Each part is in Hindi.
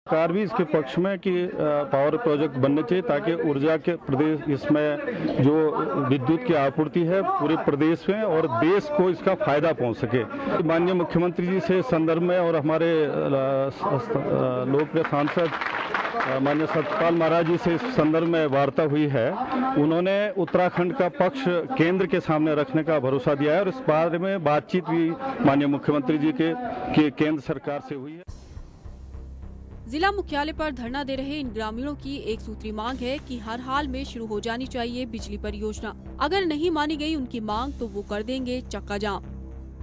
सरकार भी इसके पक्ष में कि पावर प्रोजेक्ट बनने चाहिए ताकि ऊर्जा के प्रदेश इसमें जो विद्युत की आपूर्ति है पूरे प्रदेश में और देश को इसका फायदा पहुंच सके। माननीय मुख्यमंत्री जी से संदर्भ में और हमारे लोकप्रिय सांसद माननीय सत्यपाल महाराज जी से इस संदर्भ में वार्ता हुई है। उन्होंने उत्तराखंड का पक्ष केंद्र के सामने रखने का भरोसा दिया है और इस बारे में बातचीत भी माननीय मुख्यमंत्री जी के केंद्र सरकार से हुई है। जिला मुख्यालय पर धरना दे रहे इन ग्रामीणों की एक सूत्री मांग है कि हर हाल में शुरू हो जानी चाहिए बिजली परियोजना। अगर नहीं मानी गई उनकी मांग तो वो कर देंगे चक्का जाम।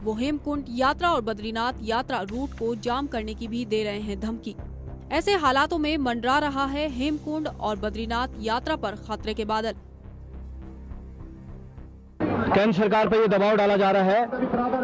वो हेमकुंड यात्रा और बद्रीनाथ यात्रा रूट को जाम करने की भी दे रहे हैं धमकी। ऐसे हालातों में मंडरा रहा है हेमकुंड और बद्रीनाथ यात्रा पर खतरे के बादल। केंद्र सरकार पर यह दबाव डाला जा रहा है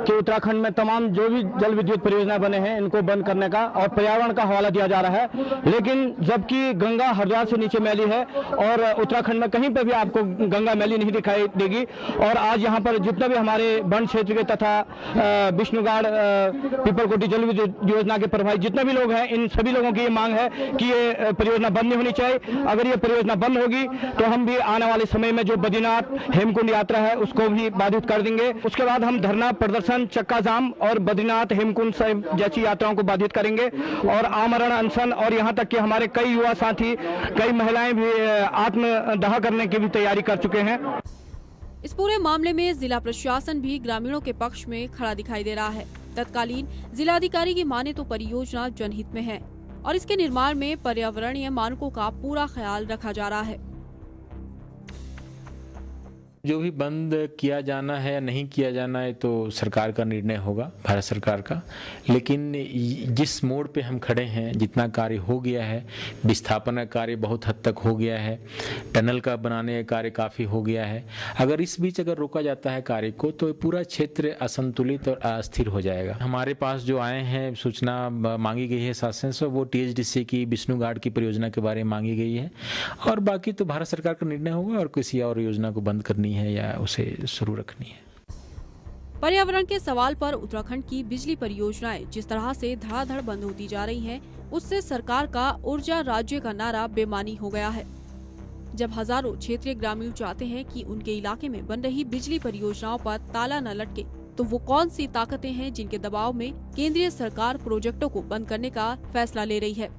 कि उत्तराखंड में तमाम जो भी जल विद्युत परियोजना बने हैं इनको बंद करने का और पर्यावरण का हवाला दिया जा रहा है, लेकिन जबकि गंगा हरिद्वार से नीचे मैली है और उत्तराखंड में कहीं पर भी आपको गंगा मैली नहीं दिखाई देगी। और आज यहाँ पर जितना भी हमारे वन क्षेत्र के तथा विष्णुगाड़ पीपलकोटी जल विद्युत योजना के प्रभावी जितने भी लोग हैं, इन सभी लोगों की ये मांग है कि ये परियोजना बंद नहीं होनी चाहिए। अगर ये परियोजना बंद होगी तो हम भी आने वाले समय में जो बद्रीनाथ हेमकुंड यात्रा है उसको भी बाधित कर देंगे। उसके बाद हम धरना प्रदर्शन, चक्का जाम और बद्रीनाथ हेमकुंड जैसी यात्राओं को बाधित करेंगे और आमरण अनशन और यहाँ तक कि हमारे कई युवा साथी, कई महिलाएं भी आत्मदाह करने की भी तैयारी कर चुके हैं। इस पूरे मामले में जिला प्रशासन भी ग्रामीणों के पक्ष में खड़ा दिखाई दे रहा है। तत्कालीन जिलाधिकारी की माने तो परियोजना जनहित में है और इसके निर्माण में पर्यावरणीय मानकों का पूरा ख्याल रखा जा रहा है। जो भी बंद किया जाना है या नहीं किया जाना है तो सरकार का निर्णय होगा, भारत सरकार का। लेकिन जिस मोड़ पे हम खड़े हैं, जितना कार्य हो गया है, विस्थापन का कार्य बहुत हद तक हो गया है, टनल का बनाने का कार्य काफ़ी हो गया है। अगर इस बीच अगर रोका जाता है कार्य को तो पूरा क्षेत्र असंतुलित और अस्थिर हो जाएगा। हमारे पास जो आए हैं सूचना मांगी गई है शासन से, वो THDC की विष्णुगाड़ की परियोजना के बारे में मांगी गई है और बाकी तो भारत सरकार का निर्णय होगा और किसी और योजना को बंद करनी है या उसे शुरू रखनी है। पर्यावरण के सवाल पर उत्तराखंड की बिजली परियोजनाएं जिस तरह से धड़ाधड़ बंद होती जा रही हैं, उससे सरकार का ऊर्जा राज्य का नारा बेमानी हो गया है। जब हजारों क्षेत्रीय ग्रामीण चाहते हैं कि उनके इलाके में बन रही बिजली परियोजनाओं पर ताला न लटके, तो वो कौन सी ताकतें हैं जिनके दबाव में केंद्रीय सरकार प्रोजेक्टों को बंद करने का फैसला ले रही है।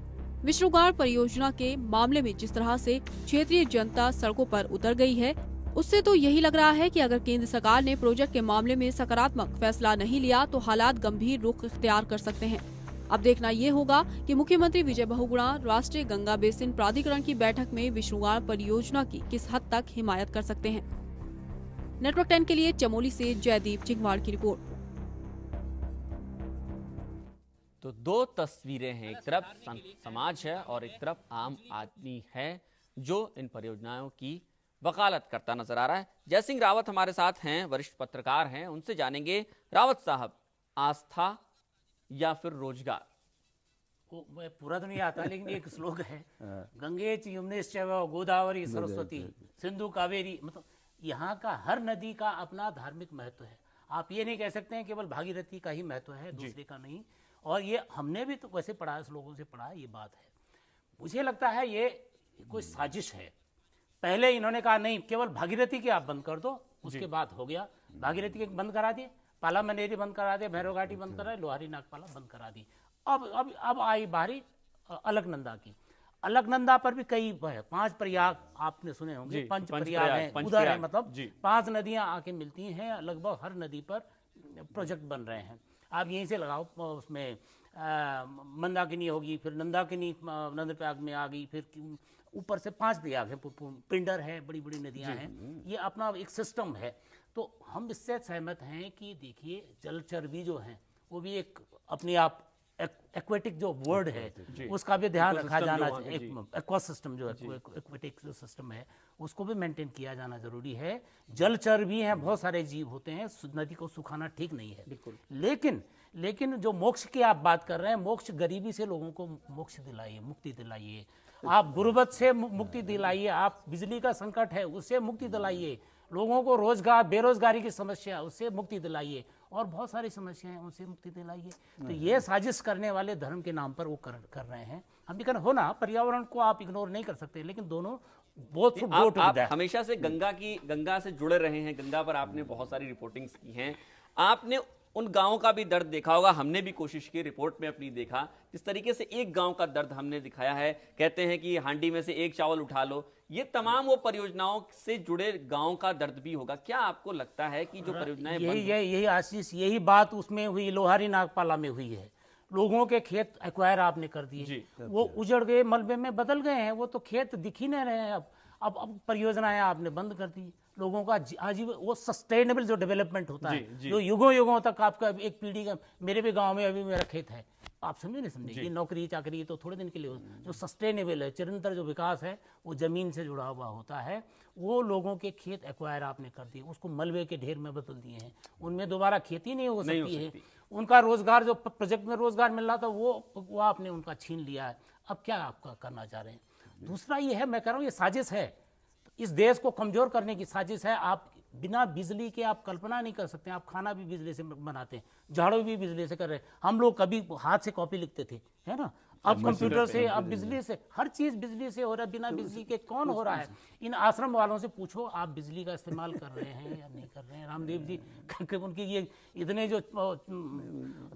विष्णुगाड़ परियोजना के मामले में जिस तरह से क्षेत्रीय जनता सड़कों पर उतर गई है, उससे तो यही लग रहा है कि अगर केंद्र सरकार ने प्रोजेक्ट के मामले में सकारात्मक फैसला नहीं लिया तो हालात गंभीर रुख इख्तियार कर सकते हैं। अब देखना ये होगा कि मुख्यमंत्री विजय बहुगुणा राष्ट्रीय गंगा बेसिन प्राधिकरण की बैठक में विष्णुगाड़ परियोजना की किस हद तक हिमायत कर सकते हैं। नेटवर्क 10 के लिए चमोली से जयदीप चिंगवाड़ की रिपोर्ट। तो दो तस्वीरें हैं, एक तरफ समाज है और एक तरफ आम आदमी है जो इन परियोजनाओं की वकालत करता नजर आ रहा है। जयसिंह रावत हमारे साथ हैं, वरिष्ठ पत्रकार हैं, उनसे जानेंगे रावत साहब, आस्था या फिर रोजगार? वो पूरा तो नहीं आता, लेकिन एक श्लोक है, गंगे च यमुनेश्चैव गोदावरी सरस्वती सिंधु कावेरी। मतलब यहाँ का हर नदी का अपना धार्मिक महत्व है। आप ये नहीं कह सकते हैं केवल भागीरथी का ही महत्व है, दूसरे का नहीं। और ये हमने भी तो वैसे पढ़ा, श्लोकों से पढ़ा, ये बात है। मुझे लगता है ये कोई साजिश है। पहले इन्होंने कहा नहीं, केवल भागीरथी की आप बंद कर दो, उसके बाद हो गया। भागीरथी के बंद करा दिए, पाला मनेरी बंद करा दिए, भैरव घाटी बंद करा, लोहारी नागपाला बंद करा दी। अब आई बारी अलकनंदा की। अलकनंदा पर भी कई 5 प्रयाग आपने सुने होंगे, पंच प्रयाग हैं, उधर है, मतलब 5 नदियां आके मिलती हैं। लगभग हर नदी पर प्रोजेक्ट बन रहे हैं। आप यहीं से लगाओ, उसमें मंदाकिनी होगी, फिर नंदाकिनी नंदप्रयाग में आ गई, फिर ऊपर से 5 प्रयाग है, पिंडर है, बड़ी बड़ी नदियां हैं। ये अपना एक सिस्टम है। तो हम इससे सहमत हैं कि देखिए जलचर भी जो हैं वो भी एक अपने आप एक्वेटिक जो वर्ड है उसका भी ध्यान रखा जाना चाहिए। एक्वा सिस्टम जो एक्वेटिक जो सिस्टम है उसको भी मेंटेन किया जाना जरूरी है। जलचर भी हैं, बहुत सारे जीव होते हैं, नदी को सुखाना ठीक नहीं है। लेकिन जो मोक्ष की आप बात कर रहे हैं, मोक्ष गरीबी से लोगों को मोक्ष दिलाइए, मुक्ति दिलाइए। आप गुर्बत से मुक्ति दिलाइए, आप बिजली का संकट है उससे मुक्ति दिलाइए, लोगों को रोजगार, बेरोजगारी की समस्या उससे मुक्ति दिलाइए। और बहुत सारी समस्याएं उनसे मुक्ति दिलाइए। तो ये साजिश करने वाले धर्म के नाम पर वो कर रहे हैं। हम भी हो ना, पर्यावरण को आप इग्नोर नहीं कर सकते, लेकिन दोनों बहुत आप हमेशा से गंगा से जुड़े रहे हैं, गंगा पर आपने बहुत सारी रिपोर्टिंग्स की हैं, आपने उन गांवों का भी दर्द देखा होगा। हमने भी कोशिश की, रिपोर्ट में अपनी देखा जिस तरीके से एक गांव का दर्द हमने दिखाया है। कहते हैं कि हांडी में से एक चावल उठा लो, ये तमाम वो परियोजनाओं से जुड़े गांव का दर्द भी होगा। क्या आपको लगता है कि जो परियोजनाएं यही आशीष, यही बात उसमें हुई, लोहारी नागपाला में हुई है। लोगों के खेत एक्वायर आपने कर दिए, वो उजड़ गए, मलबे में बदल गए हैं, वो तो खेत दिख ही नहीं रहे हैं। अब परियोजनाएं आपने बंद कर दी। लोगों का आजीवन, वो सस्टेनेबल जो डेवलपमेंट होता है, जो युगों तक आपका एक पीढ़ी का, मेरे भी गांव में अभी मेरा खेत है, आप समझे नहीं समझे, ये नौकरी चाकरी तो थोड़े दिन के लिए हो, जो सस्टेनेबल है, चिरंतर जो विकास है वो जमीन से जुड़ा हुआ होता है। वो लोगों के खेत एक्वायर आपने कर दिए, उसको मलबे के ढेर में बदल दिए हैं, उनमें दोबारा खेती नहीं हो सकती है। उनका रोजगार, जो प्रोजेक्ट में रोजगार मिल रहा था, वो आपने उनका छीन लिया है। अब क्या आपका करना चाह रहे हैं? दूसरा ये है, मैं कह रहा हूँ ये साजिश है, इस देश को कमजोर करने की साजिश है। आप बिना बिजली के आप कल्पना नहीं कर सकते। आप खाना भी बिजली से बनाते हैं, झाड़ू भी बिजली से कर रहे हैं। हम लोग कभी हाथ से कॉपी लिखते थे, है ना, अब कंप्यूटर से, अब बिजली से, हर चीज बिजली से हो रहा है। बिना बिजली के कौन हो रहा है? इन आश्रम वालों से पूछो, आप बिजली का इस्तेमाल कर रहे हैं या नहीं कर रहे हैं? रामदेव जी उनकी ये इतने जो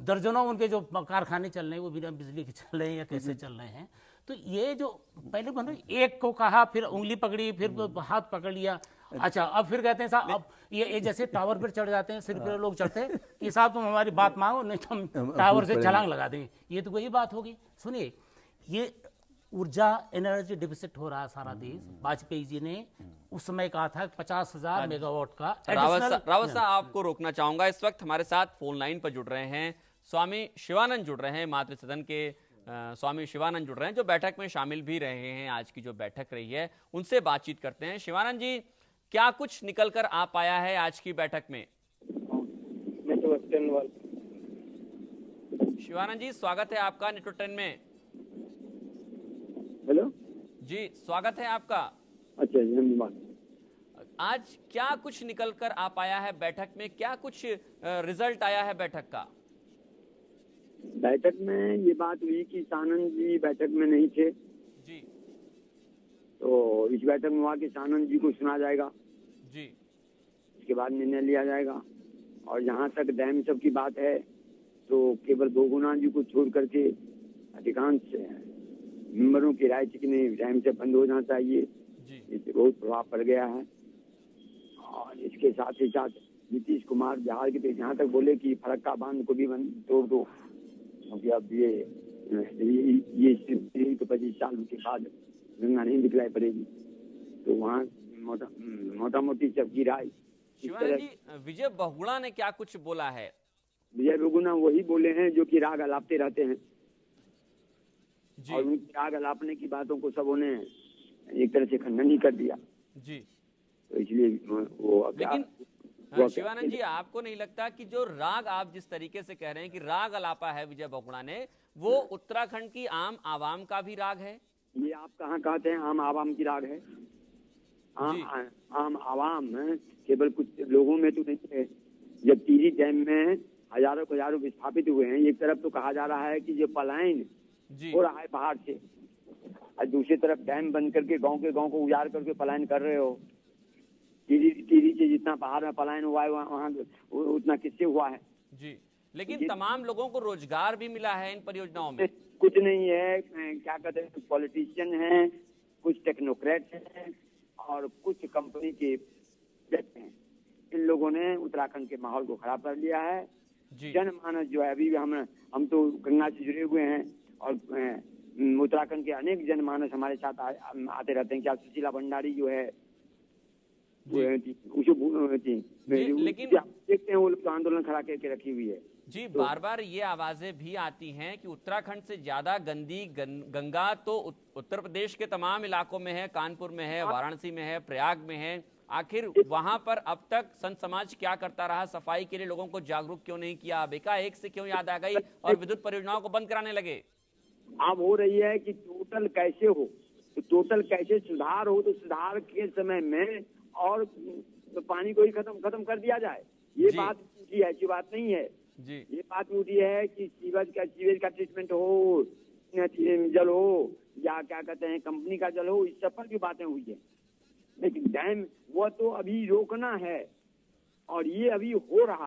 दर्जनों उनके जो कारखाने चल रहे हैं, वो बिना बिजली के चल रहे हैं या कैसे चल रहे हैं? तो ये जो पहले बंद, एक को कहा, फिर उंगली पकड़ी, फिर हाथ पकड़ लिया, अच्छा अब फिर कहते हैं साहब, अब ये जैसे टावर पर चढ़ जाते हैं, सिर पर लोग चढ़ते हैं कि साहब तुम हमारी बात मांगो, नहीं तो हम टावर से छलांग लगा देंगे। ये तो वही बात होगी। सुनिए, ये ऊर्जा एनर्जी डिफिसिट हो रहा है सारा देश। वाजपेयी जी ने उस समय कहा था 50,000 मेगावाट का। रावत साहब, आपको रोकना चाहूंगा। इस वक्त हमारे साथ फोन लाइन पर जुड़ रहे हैं स्वामी शिवानंद, जुड़ रहे हैं मातृ सदन के स्वामी शिवानंद जुड़ रहे हैं, जो बैठक में शामिल भी रहे हैं। आज की जो बैठक रही है उनसे बातचीत करते हैं। शिवानंद जी, क्या कुछ निकल कर आ पाया है आज की बैठक में? शिवानंद जी, स्वागत है आपका नेटवर्क 10 में। हेलो जी, स्वागत है आपका। अच्छा, धन्यवाद। आज क्या कुछ निकल कर आ पाया है बैठक में? क्या कुछ रिजल्ट आया है बैठक का? बैठक में ये बात हुई कि सानंद जी बैठक में नहीं थे जी, तो इस बैठक में वहाँ के सानंद जी को सुना जाएगा जी, इसके बाद निर्णय लिया जाएगा। और जहाँ तक डैम सब की बात है, तो केवल दोगुना जी को छोड़ करके अधिकांश मेंबरों की राय थी कि नहीं, डैम से बंद हो जाना चाहिए। इससे बहुत प्रभाव पड़ गया है। और इसके साथ ही साथ नीतीश कुमार बिहार के, जहाँ तक बोले कि फरक्का बांध को भी तोड़ दो, क्योंकि अब ये 25 साल के बाद गंगा नहीं दिखलाई पड़ेगी। तो वहाँ मोटा मोटी सबकी राय। शिवानंद जी, विजय बहुगुणा ने क्या कुछ बोला है? विजय बहुगुणा वही बोले हैं जो कि राग अलापते रहते हैं जी। और उनकी राग अलापने की बातों को सबों ने एक तरह से खंडन ही कर दिया जी। तो इसलिए वो लेकिन शिवानंद जी, आपको नहीं लगता कि जो राग आप जिस तरीके से कह रहे हैं कि राग अलापा है विजय बहुगुणा ने, वो उत्तराखंड की आम आवाम का भी राग है? ये आप कहाँ कहते हैं आम आवाम की राग है? आम आवाम केवल कुछ लोगों में तो नहीं है। जब टिहरी डैम में हजारों विस्थापित हुए हैं, एक तरफ तो कहा जा रहा है कि जो पलायन हो रहा है पहाड़ से, और दूसरी तरफ डैम बंद करके गांव को उजाड़ करके पलायन कर रहे हो। टिहरी से जितना पहाड़ में पलायन हुआ है वहाँ उतना किससे हुआ है? जी, लेकिन तमाम लोगों को रोजगार भी मिला है इन परियोजनाओं में। कुछ नहीं है, क्या कहते हैं, कुछ पॉलिटिशियन हैं, कुछ टेक्नोक्रेट हैं और कुछ कंपनी के व्यक्ति हैं। इन लोगों ने उत्तराखंड के माहौल को खराब कर लिया है। जनमानस जो है, अभी हम तो गंगा से जुड़े हुए हैं और उत्तराखंड के अनेक जनमानस हमारे साथ आते रहते हैं। क्या सुशीला भंडारी जो है लेकिन देखते हैं वो लोग आंदोलन खड़ा करके रखी हुई है जी। बार बार ये आवाजें भी आती हैं कि उत्तराखंड से ज्यादा गंदी गंगा तो उत्तर प्रदेश के तमाम इलाकों में है, कानपुर में है, वाराणसी में है, प्रयाग में है। आखिर वहां पर अब तक संत समाज क्या करता रहा? सफाई के लिए लोगों को जागरूक क्यों नहीं किया? अब एकाएक से क्यों याद आ गई और विद्युत परियोजनाओं को बंद कराने लगे? अब हो रही है कि टोटल कैसे हो, तो टोटल कैसे सुधार हो, तो सुधार के समय में और तो पानी को ही खत्म कर दिया जाए। ये जी। बात उठी है, ऐसी बात नहीं है। जी ये बात उठी है कि सीवेज का ट्रीटमेंट हो, जल हो, या क्या कहते हैं कंपनी का जल हो, इस सब पर भी बातें हुई है। लेकिन डैम वो तो अभी रोकना है, और ये अभी हो रहा